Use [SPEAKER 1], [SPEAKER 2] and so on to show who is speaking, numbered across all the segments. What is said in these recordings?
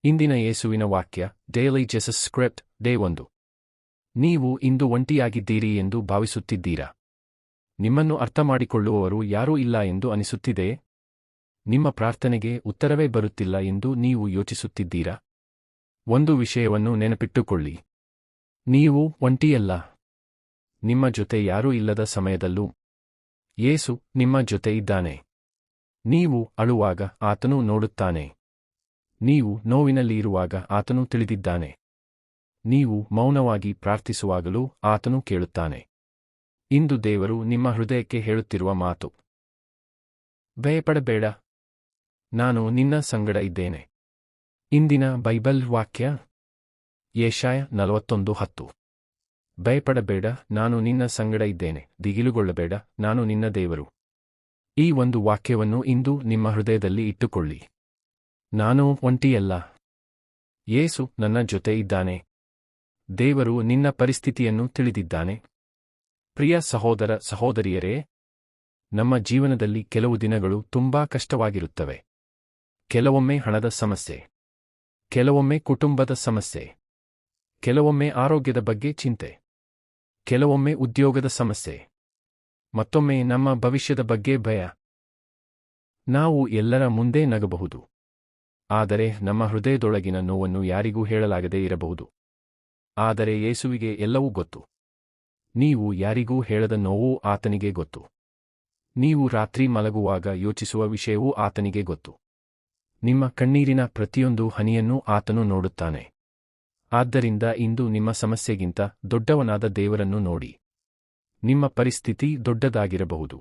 [SPEAKER 1] ಇಂದಿನ ಯೇಸುವಿನ ವಾಕ್ಯ, ಡೈಲಿ ಜೆಸಸ್ ಸ್ಕ್ರಿಪ್ಟ್, ಡೇ 1. ನೀವು ಇಂದು ಒಂಟಿಯಾಗಿದ್ದೀರಿ ಎಂದು ಭಾವಿಸುತ್ತಿದ್ದೀರಾ? ನಿಮ್ಮನ್ನು ಅರ್ಥಮಾಡಿಕೊಳ್ಳುವವರು ಯಾರೂ ಇಲ್ಲ ಎಂದು ಅನಿಸುತ್ತಿದೆಯೇ? ನಿಮ್ಮ ಪ್ರಾರ್ಥನೆಗೆ ಉತ್ತರವೇ ಬರುತ್ತಿಲ್ಲ ಎಂದು ನೀವು ಯೋಚಿಸುತ್ತಿದ್ದೀರಾ? ಒಂದು ವಿಷಯವನ್ನು ನೆನಪಿಟ್ಟುಕೊಳ್ಳಿ. ನೀವು ಒಂಟಿಯಲ್ಲ. ನಿಮ್ಮ ಜೊತೆ ಯಾರೂ ಇಲ್ಲದ ಸಮಯದಲ್ಲೂ ಯೇಸು ನಿಮ್ಮ ಜೊತೆ ಇದ್ದಾನೆ. ನೀವು ಅಳುವಾಗ ಆತನು ನೋಡುತ್ತಾನೆ. ನೀವು ನೋವಿನಲ್ಲಿ ಇರುವಾಗ ಆತನು ತಿಳಿದಿದ್ದಾನೆ. ನೀವು ಮೌನವಾಗಿ ಪ್ರಾರ್ಥಿಸುವಾಗಲೂ ಆತನು ಕೇಳುತ್ತಾನೆ. ಇಂದು ದೇವರು ನಿಮ್ಮ ಹೃದಯಕ್ಕೆ ಹೇಳುತ್ತಿರುವ ಮಾತು: ಭಯಪಡಬೇಡ, ನಾನು ನಿನ್ನ ಸಂಗಡ ಇದ್ದೇನೆ. ಇಂದಿನ ಬೈಬಲ್ ವಾಕ್ಯ ಯೆಶಾಯ 41:10. ಭಯಪಡಬೇಡ, ನಾನು ನಿನ್ನ ಸಂಗಡ ಇದ್ದೇನೆ, ದಿಗಿಲುಗೊಳ್ಳಬೇಡ, ನಾನು ನಿನ್ನ ದೇವರು. ಈ ಒಂದು ವಾಕ್ಯವನ್ನು ಇಂದು ನಿಮ್ಮ ಹೃದಯದಲ್ಲಿ ಇಟ್ಟುಕೊಳ್ಳಿ. ನಾನು ಒಂಟಿಯಲ್ಲ. ಯೇಸು ನನ್ನ ಜೊತೆ ಇದ್ದಾನೆ. ದೇವರು ನಿನ್ನ ಪರಿಸ್ಥಿತಿಯನ್ನು ತಿಳಿದಿದ್ದಾನೆ. ಪ್ರಿಯ ಸಹೋದರ ಸಹೋದರಿಯರೇ, ನಮ್ಮ ಜೀವನದಲ್ಲಿ ಕೆಲವು ದಿನಗಳು ತುಂಬಾ ಕಷ್ಟವಾಗಿರುತ್ತವೆ. ಕೆಲವೊಮ್ಮೆ ಹಣದ ಸಮಸ್ಯೆ, ಕೆಲವೊಮ್ಮೆ ಕುಟುಂಬದ ಸಮಸ್ಯೆ, ಕೆಲವೊಮ್ಮೆ ಆರೋಗ್ಯದ ಬಗ್ಗೆ ಚಿಂತೆ, ಕೆಲವೊಮ್ಮೆ ಉದ್ಯೋಗದ ಸಮಸ್ಯೆ, ಮತ್ತೊಮ್ಮೆ ನಮ್ಮ ಭವಿಷ್ಯದ ಬಗ್ಗೆ ಭಯ. ನಾವು ಎಲ್ಲರ ಮುಂದೆ ನಗಬಹುದು, ಆದರೆ ನಮ್ಮ ಹೃದಯದೊಳಗಿನ ನೋವನ್ನು ಯಾರಿಗೂ ಹೇಳಲಾಗದೇ ಇರಬಹುದು. ಆದರೆ ಯೇಸುವಿಗೆ ಎಲ್ಲವೂ ಗೊತ್ತು. ನೀವು ಯಾರಿಗೂ ಹೇಳದ ನೋವೂ ಆತನಿಗೆ ಗೊತ್ತು. ನೀವು ರಾತ್ರಿ ಮಲಗುವಾಗ ಯೋಚಿಸುವ ವಿಷಯವೂ ಆತನಿಗೆ ಗೊತ್ತು. ನಿಮ್ಮ ಕಣ್ಣೀರಿನ ಪ್ರತಿಯೊಂದು ಹನಿಯನ್ನೂ ಆತನು ನೋಡುತ್ತಾನೆ. ಆದ್ದರಿಂದ ಇಂದು ನಿಮ್ಮ ಸಮಸ್ಯೆಗಿಂತ ದೊಡ್ಡವನಾದ ದೇವರನ್ನು ನೋಡಿ. ನಿಮ್ಮ ಪರಿಸ್ಥಿತಿ ದೊಡ್ಡದಾಗಿರಬಹುದು,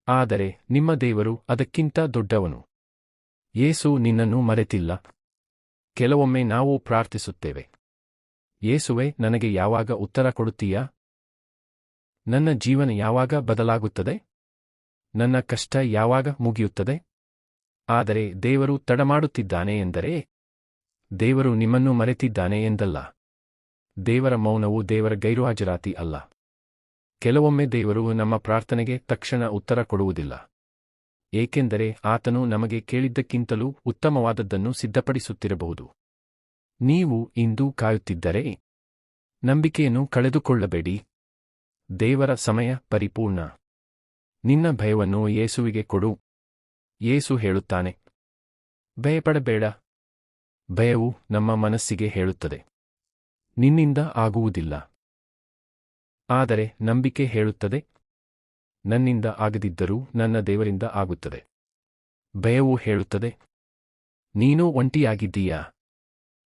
[SPEAKER 1] ಆದರೆ ನಿಮ್ಮ ದೇವರು ಅದಕ್ಕಿಂತ ದೊಡ್ಡವನು. ಯೇಸು ನಿನ್ನನ್ನು ಮರೆತಿಲ್ಲ. ಕೆಲವೊಮ್ಮೆ ನಾವು ಪ್ರಾರ್ಥಿಸುತ್ತೇವೆ: ಯೇಸುವೇ, ನನಗೆ ಯಾವಾಗ ಉತ್ತರ ಕೊಡುತ್ತೀಯಾ? ನನ್ನ ಜೀವನ ಯಾವಾಗ ಬದಲಾಗುತ್ತದೆ? ನನ್ನ ಕಷ್ಟ ಯಾವಾಗ ಮುಗಿಯುತ್ತದೆ? ಆದರೆ ದೇವರು ತಡಮಾಡುತ್ತಿದ್ದಾನೆ ಎಂದರೆ ದೇವರು ನಿಮ್ಮನ್ನು ಮರೆತಿದ್ದಾನೆ ಎಂದಲ್ಲ. ದೇವರ ಮೌನವು ದೇವರ ಗೈರುಹಾಜರಾತಿ ಅಲ್ಲ. ಕೆಲವೊಮ್ಮೆ ದೇವರು ನಮ್ಮ ಪ್ರಾರ್ಥನೆಗೆ ತಕ್ಷಣ ಉತ್ತರ ಕೊಡುವುದಿಲ್ಲ, ಏಕೆಂದರೆ ಆತನು ನಮಗೆ ಕೇಳಿದ್ದಕ್ಕಿಂತಲೂ ಉತ್ತಮವಾದದ್ದನ್ನು ಸಿದ್ಧಪಡಿಸುತ್ತಿರಬಹುದು. ನೀವು ಇಂದು ಕಾಯುತ್ತಿದ್ದರೆ ನಂಬಿಕೆಯನ್ನು ಕಳೆದುಕೊಳ್ಳಬೇಡಿ. ದೇವರ ಸಮಯ ಪರಿಪೂರ್ಣ. ನಿನ್ನ ಭಯವನ್ನು ಯೇಸುವಿಗೆ ಕೊಡು. ಯೇಸು ಹೇಳುತ್ತಾನೆ: ಭಯಪಡಬೇಡ. ಭಯವು ನಮ್ಮ ಮನಸ್ಸಿಗೆ ಹೇಳುತ್ತದೆ: ನಿನ್ನಿಂದ ಆಗುವುದಿಲ್ಲ. ಆದರೆ ನಂಬಿಕೆ ಹೇಳುತ್ತದೆ: ನನ್ನಿಂದ ಆಗದಿದ್ದರೂ ನನ್ನ ದೇವರಿಂದ ಆಗುತ್ತದೆ. ಭಯವು ಹೇಳುತ್ತದೆ: ನೀನು ಒಂಟಿಯಾಗಿದ್ದೀಯಾ.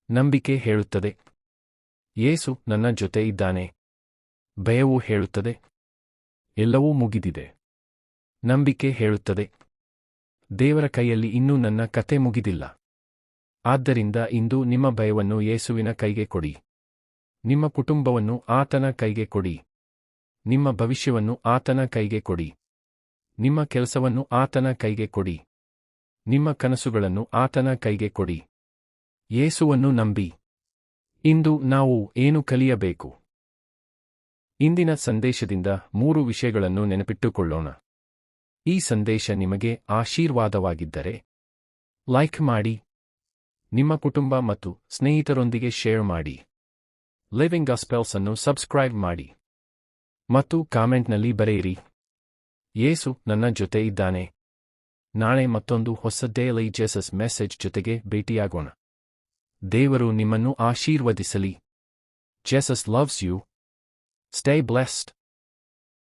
[SPEAKER 1] ನಂಬಿಕೆ ಹೇಳುತ್ತದೆ: ಯೇಸು ನನ್ನ ಜೊತೆ ಇದ್ದಾನೆ. ಭಯವು ಹೇಳುತ್ತದೆ: ಎಲ್ಲವೂ ಮುಗಿದಿದೆ. ನಂಬಿಕೆ ಹೇಳುತ್ತದೆ: ದೇವರ ಕೈಯಲ್ಲಿ ಇನ್ನೂ ನನ್ನ ಕತೆ ಮುಗಿದಿಲ್ಲ. ಆದ್ದರಿಂದ ಇಂದು ನಿಮ್ಮ ಭಯವನ್ನು ಯೇಸುವಿನ ಕೈಗೆ ಕೊಡಿ. ನಿಮ್ಮ ಕುಟುಂಬವನ್ನು ಆತನ ಕೈಗೆ ಕೊಡಿ. ನಿಮ್ಮ ಭವಿಷ್ಯವನ್ನು ಆತನ ಕೈಗೆ ಕೊಡಿ. ನಿಮ್ಮ ಕೆಲಸವನ್ನು ಆತನ ಕೈಗೆ ಕೊಡಿ. ನಿಮ್ಮ ಕನಸುಗಳನ್ನು ಆತನ ಕೈಗೆ ಕೊಡಿ. ಯೇಸುವನ್ನು ನಂಬಿ. ಇಂದು ನಾವು ಏನು ಕಲಿಯಬೇಕು? ಇಂದಿನ ಸಂದೇಶದಿಂದ 3 ವಿಷಯಗಳನ್ನು ನೆನಪಿಟ್ಟುಕೊಳ್ಳೋಣ. ಈ ಸಂದೇಶ ನಿಮಗೆ ಆಶೀರ್ವಾದವಾಗಿದ್ದರೆ ಲೈಕ್ ಮಾಡಿ, ನಿಮ್ಮ ಕುಟುಂಬ ಮತ್ತು ಸ್ನೇಹಿತರೊಂದಿಗೆ ಶೇರ್ ಮಾಡಿ, ಲಿವಿಂಗ್ ಗಾಸ್ಪೆಲ್ಸ್ ಅನ್ನು ಸಬ್ಸ್ಕ್ರೈಬ್ ಮಾಡಿ ಮತ್ತು ಕಾಮೆಂಟ್ನಲ್ಲಿ ಬರೆಯಿರಿ: ಯೇಸು ನನ್ನ ಜೊತೆ ಇದ್ದಾನೆ. ನಾಳೆ ಮತ್ತೊಂದು ಹೊಸ ಡೈಲಿ ಜೆಸಸ್ ಮೆಸೇಜ್ ಜೊತೆಗೆ ಭೇಟಿಯಾಗೋಣ. ದೇವರು ನಿಮ್ಮನ್ನು ಆಶೀರ್ವದಿಸಲಿ. Jesus loves you. Stay blessed.